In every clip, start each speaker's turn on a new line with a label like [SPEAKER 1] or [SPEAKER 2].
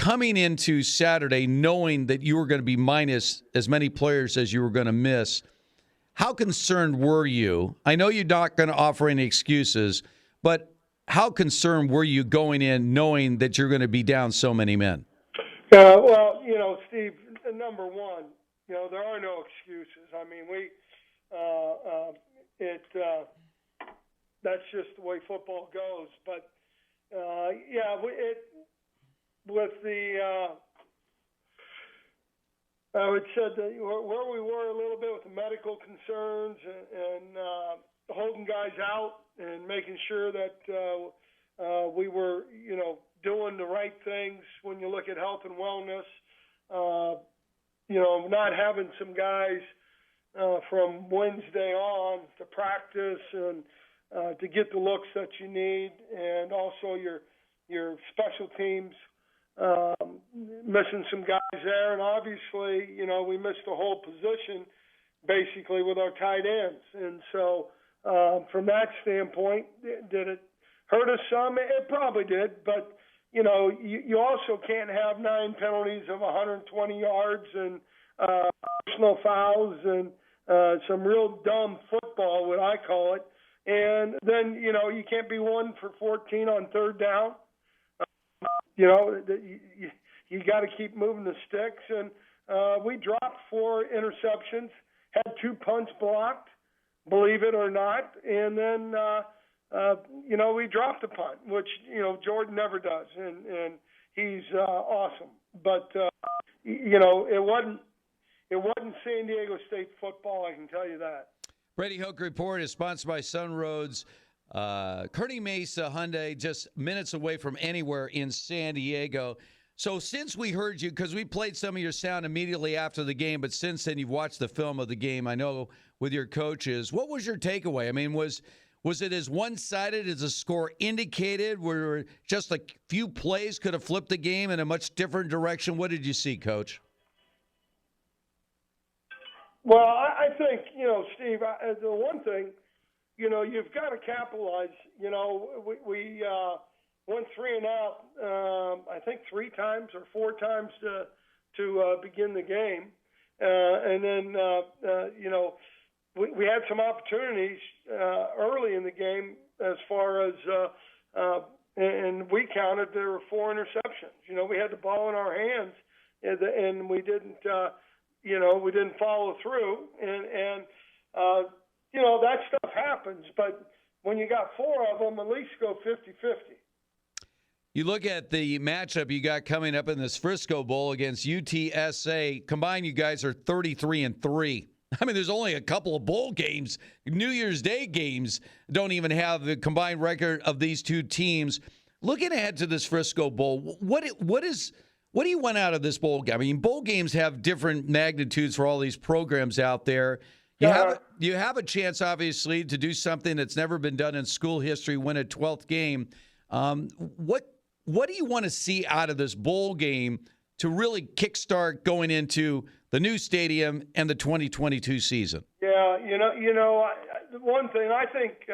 [SPEAKER 1] coming into Saturday, knowing that you were going to be minus as many players as you were going to miss, how concerned were you? I know you're not going to offer any excuses, but how concerned were you going in knowing that you're going to be down so many men?
[SPEAKER 2] Well, Steve, number one, there are no excuses. I mean, that's just the way football goes. But, I would say that where we were a little bit with the medical concerns and holding guys out and making sure that we were, doing the right things when you look at health and wellness. Not having some guys from Wednesday on to practice and to get the looks that you need, and also your special teams missing some guys there, and obviously, we missed the whole position basically with our tight ends, and so from that standpoint, did it hurt us some? It probably did, but you also can't have 9 penalties of 120 yards and personal fouls and some real dumb football, what I call it. And then, you can't be 1 for 14 on third down. You got to keep moving the sticks. And we dropped 4 interceptions, had 2 punts blocked, believe it or not. And then, we dropped a punt, which, Jordan never does. And he's awesome. But, it wasn't San Diego State football, I can tell you that.
[SPEAKER 1] Brady Hoke Report is sponsored by Sunroads. Kearney Mesa Hyundai, just minutes away from anywhere in San Diego. So since we heard you, because we played some of your sound immediately after the game, but since then you've watched the film of the game, I know, with your coaches, what was your takeaway? I mean, was it as one-sided as the score indicated, where just a few plays could have flipped the game in a much different direction? What did you see, Coach?
[SPEAKER 2] Well, I think, Steve, the one thing, you've got to capitalize. We went 3 and out, I think 3 times or 4 times to begin the game. And then, we had some opportunities early in the game as far as, and we counted there were 4 interceptions. We had the ball in our hands, and we didn't we didn't follow through, and that stuff happens. But when you got 4 of them, at least go 50-50.
[SPEAKER 1] You look at the matchup you got coming up in this Frisco Bowl against UTSA. Combined, you guys are 33-3. I mean, there's only a couple of bowl games. New Year's Day games don't even have the combined record of these two teams. Looking ahead to this Frisco Bowl, what do you want out of this bowl game? I mean, bowl games have different magnitudes for all these programs out there. You have a chance, obviously, to do something that's never been done in school history, win a 12th game. What do you want to see out of this bowl game to really kickstart going into the new stadium and the 2022 season?
[SPEAKER 2] Yeah, one thing I think,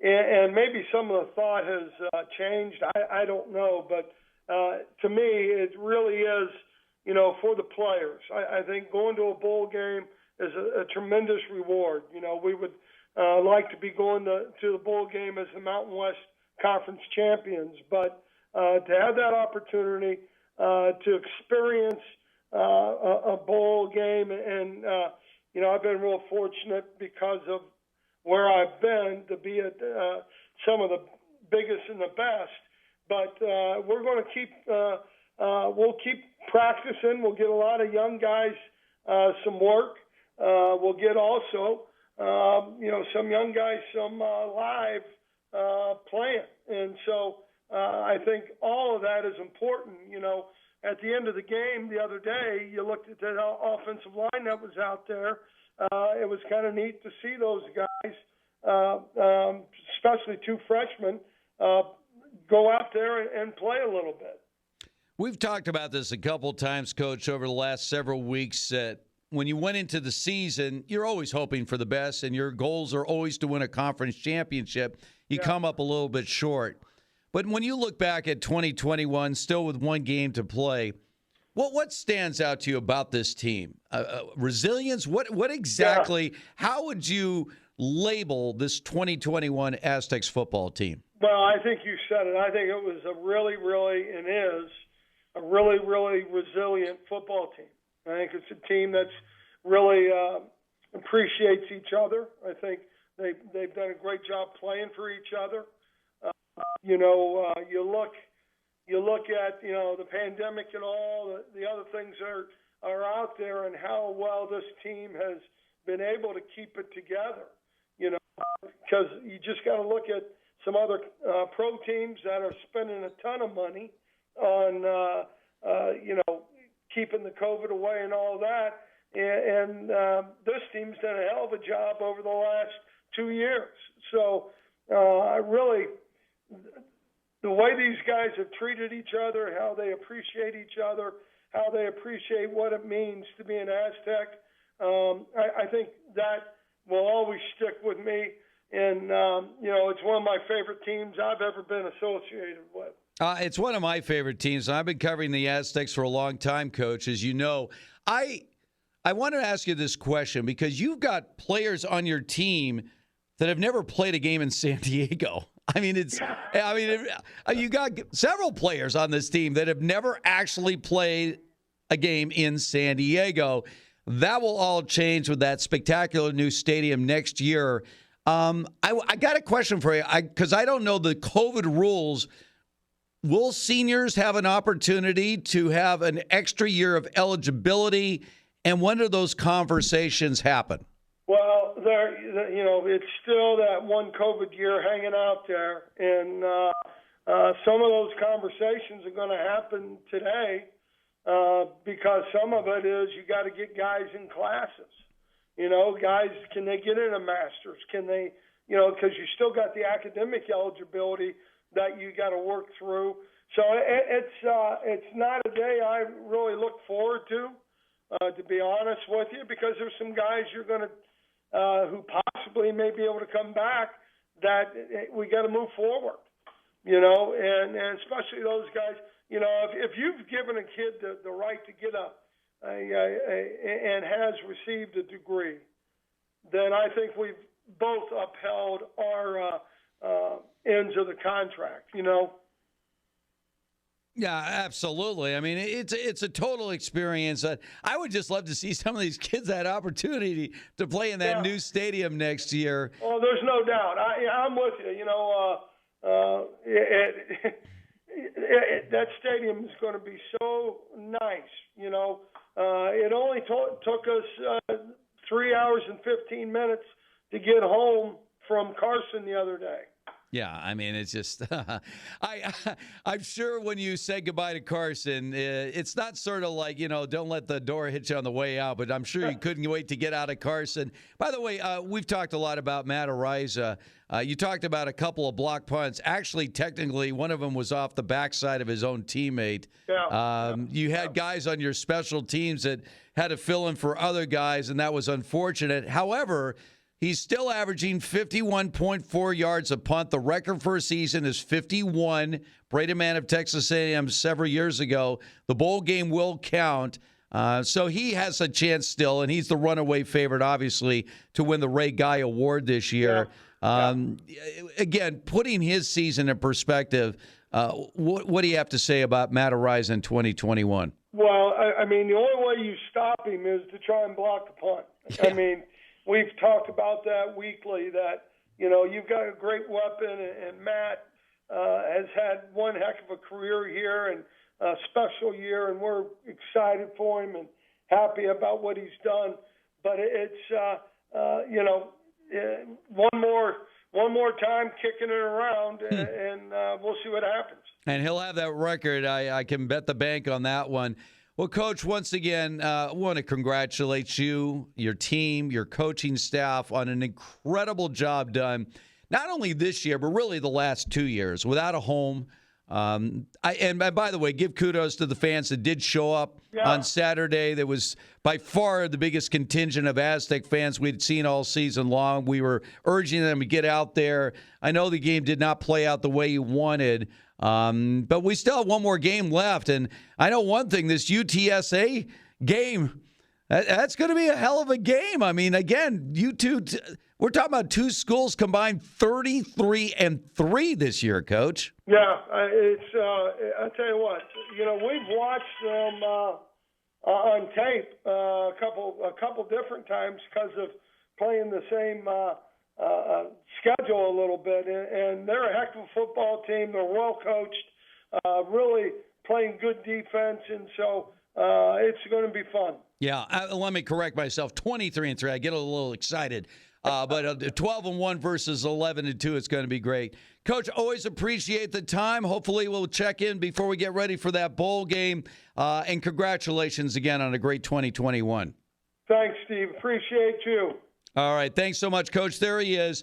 [SPEAKER 2] and maybe some of the thought has changed. I don't know, but to me, it really is, for the players. I think going to a bowl game is a tremendous reward. We would like to be going to the bowl game as the Mountain West Conference champions, but to have that opportunity to experience a bowl game, and I've been real fortunate because of where I've been to be at some of the biggest and the best. But we're going to keep we'll keep practicing. We'll get a lot of young guys some work. We'll get also some young guys some live playing, and so I think all of that is important. At the end of the game the other day, you looked at that offensive line that was out there. It was kind of neat to see those guys, especially 2 freshmen, go out there and play a little bit.
[SPEAKER 1] We've talked about this a couple times, Coach, over the last several weeks. When you went into the season, you're always hoping for the best, and your goals are always to win a conference championship. You come up a little bit short. But when you look back at 2021, still with one game to play, what stands out to you about this team? Resilience? What exactly?
[SPEAKER 2] Yeah.
[SPEAKER 1] How would you label this 2021 Aztecs football team?
[SPEAKER 2] Well, I think you said it. I think it was a really, really, and is a really, really resilient football team. I think it's a team that's really appreciates each other. I think they've done a great job playing for each other. You look at the pandemic and all the other things that are out there, and how well this team has been able to keep it together. Because you just got to look at some other pro teams that are spending a ton of money on keeping the COVID away and all that. And this team's done a hell of a job over the last 2 years. So the way these guys have treated each other, how they appreciate each other, how they appreciate what it means to be an Aztec, I think that will always stick with me. And, it's one of my favorite teams I've ever been associated with.
[SPEAKER 1] It's one of my favorite teams. I've been covering the Aztecs for a long time, Coach. As you know, I wanted to ask you this question because you've got players on your team that have never played a game in San Diego. You got several players on this team that have never actually played a game in San Diego. That will all change with that spectacular new stadium next year. I got a question for you because I don't know the COVID rules. Will seniors have an opportunity to have an extra year of eligibility? And when do those conversations happen?
[SPEAKER 2] Well, it's still that one COVID year hanging out there. And some of those conversations are going to happen today because some of it is you got to get guys in classes. Guys, can they get in a master's? Can they, because you still got the academic eligibility that you got to work through. So it's not a day I really look forward to be honest with you, because there's some guys you're going to who possibly may be able to come back that we got to move forward, and especially those guys. If you've given a kid the right to get and has received a degree, then I think we've both upheld our ends of the contract,
[SPEAKER 1] Yeah, absolutely. I mean, it's a total experience. I would just love to see some of these kids that opportunity to play in that new stadium next year.
[SPEAKER 2] Well, there's no doubt. I'm with you. That stadium is going to be so nice. It only took us 3 hours and 15 minutes to get home from Carson the other day.
[SPEAKER 1] Yeah, I mean, it's just I'm sure when you say goodbye to Carson, it's not sort of like, don't let the door hit you on the way out, but I'm sure you couldn't wait to get out of Carson. By the way, we've talked a lot about Matt Ariza. You talked about a couple of block punts. Actually, technically, one of them was off the backside of his own teammate. You had guys on your special teams that had to fill in for other guys, and that was unfortunate. However, he's still averaging 51.4 yards a punt. The record for a season is 51. Brady man of Texas A&M several years ago. The bowl game will count. So he has a chance still, and he's the runaway favorite, obviously, to win the Ray Guy Award this year. Again, putting his season in perspective, what do you have to say about Matt Ariza in 2021?
[SPEAKER 2] Well, I mean, the only way you stop him is to try and block the punt.
[SPEAKER 1] Yeah.
[SPEAKER 2] I mean, we've talked about that weekly, that, you've got a great weapon, and Matt has had one heck of a career here and a special year, and we're excited for him and happy about what he's done. But it's, one more time kicking it around, and we'll see what happens. And
[SPEAKER 1] he'll have that record. I can bet the bank on that one. Well, Coach, once again, I want to congratulate you, your team, your coaching staff on an incredible job done, not only this year, but really the last 2 years, without a home. And by the way, give kudos to the fans that did show up on Saturday. There was by far the biggest contingent of Aztec fans we'd seen all season long. We were urging them to get out there. I know the game did not play out the way you wanted, But we still have one more game left. And I know one thing, this UTSA game, that's going to be a hell of a game. I mean, again, we're talking about two schools combined 33-3 this year, Coach.
[SPEAKER 2] Yeah, I'll tell you what, we've watched them on tape a couple different times because of playing the same schedule a little bit, and they're a heck of a football team. They're well coached, really playing good defense, and so it's going to be fun.
[SPEAKER 1] Yeah, let me correct myself. 23-3. I get a little excited. But 12-1 versus 11-2, it's going to be great. Coach, always appreciate the time. Hopefully we'll check in before we get ready for that bowl game. And congratulations again on a great 2021.
[SPEAKER 2] Thanks, Steve. Appreciate you.
[SPEAKER 1] All right. Thanks so much, Coach. There he is.